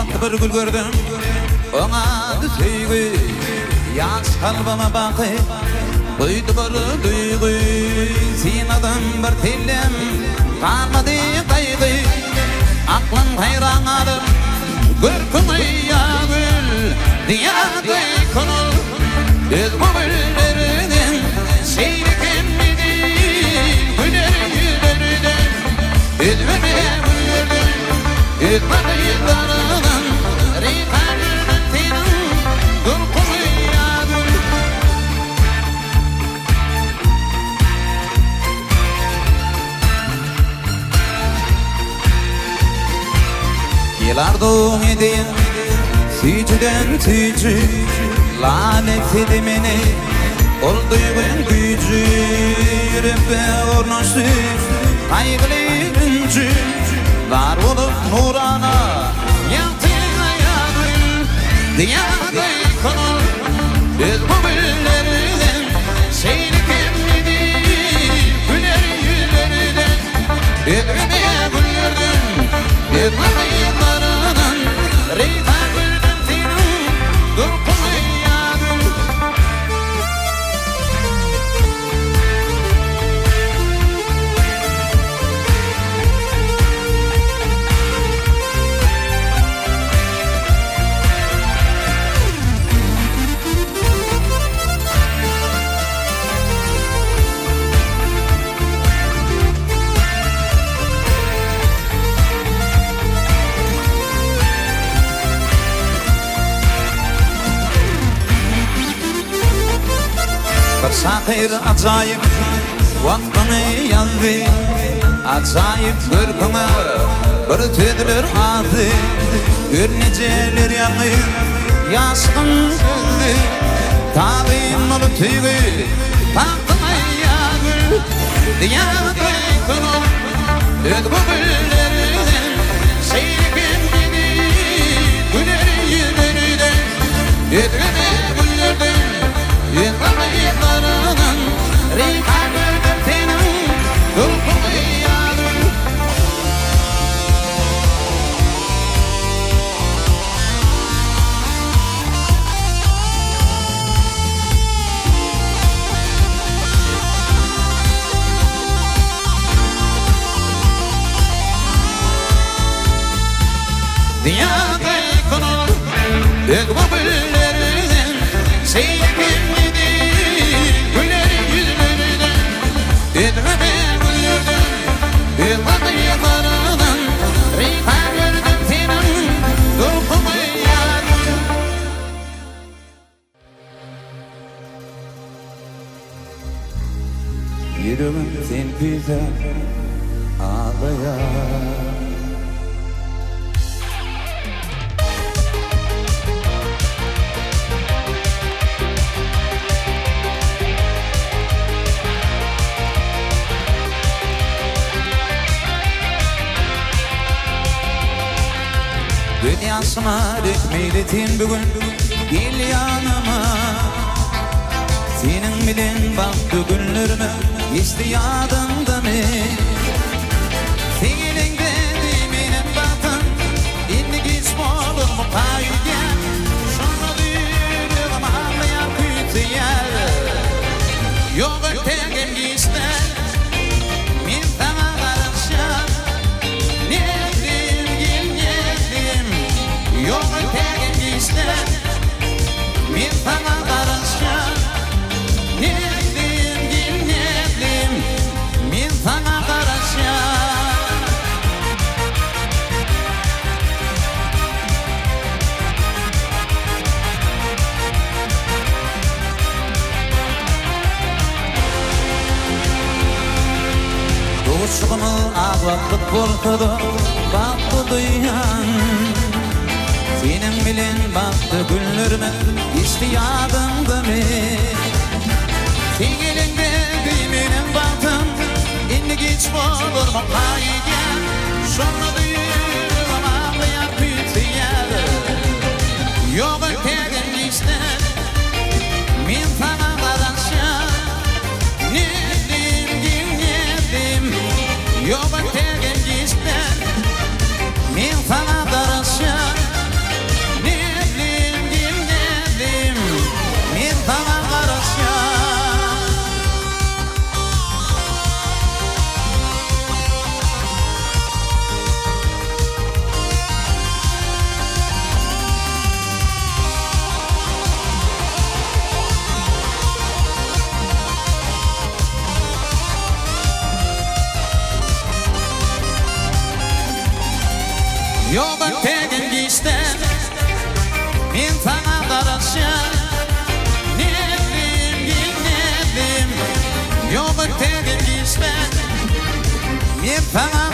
Ýaly bir gül gördüm, oňa söýgü, ýaş kalbama baky, duydy bir duýgy, sen adam bir tellem, kalmady gaýgy, aklym hayran adım, görkümi ýagül, diýady konul, öz güllerden, seýrekem midi, güler yüzlerden, özüme güllerden, öz bagýlardan, reyhandan senin, görkümi ýagül. Yılardım edeyim, süyçüden süyçü, lanet edimini, ol duygun gücü, yürekte ornaştı, kaygılı güncü, var olup nurana, yaktığına yağdır, diyadı konul, öz güllerden, seyrekem midi, güler yüzlerden, ödrüme güllerden, öz bagýlardan, reyhandan senin, görkümi ýagül. Bir sakyr ajaýyp wagtyny ýaldy, ajaýyp görküňe bir tüdüler adı, görnejeler ýaly ýaşgym gözü, taýyn ol tüýgü, baktyny ýagül, diýady konul, öz güllerden, seýrekem midi, güler yüzlerden, ödrüme güllerden, öz bagýlardan, reyhandan senin, görkümi ýagül. Diýady konul, öz güllerden, seýrekem midi, güler yüzlerden, ödrüme güllerden, öz bagýlardan, reyhandan senin, görkümi ýagül. Yüreğim sen güzel ağlayan. Dünyasyma dökmeyletin bugün, gel yanıma. Senin bilen baktı günlerime, istiyadımda mı? Senin dediğiminin baktın, indi geç olur mu kayıya? Sonra duyduğum ağlayan kütüyer, yok ötegen gister, min sana karışan, nedim gel nedim, yok ötegen gister, min sana karışan, nedim gel nedim, min sana karışan. Doğuşumu ağlattık korkudu, baktı duyan. Senin bilen baktı günlerime, istiyadımda mı? Senin dediğiminin baktım, indi geç olur mu kayıya? Sonra duyuyorum ağlayan kütüyer, yok ötegen gister, min sana karışan, nedim gel nedim, yok ötegen gister, min sana karışan, Yok tegen geçten men sana qarasha nedim yok tegen geçten men sana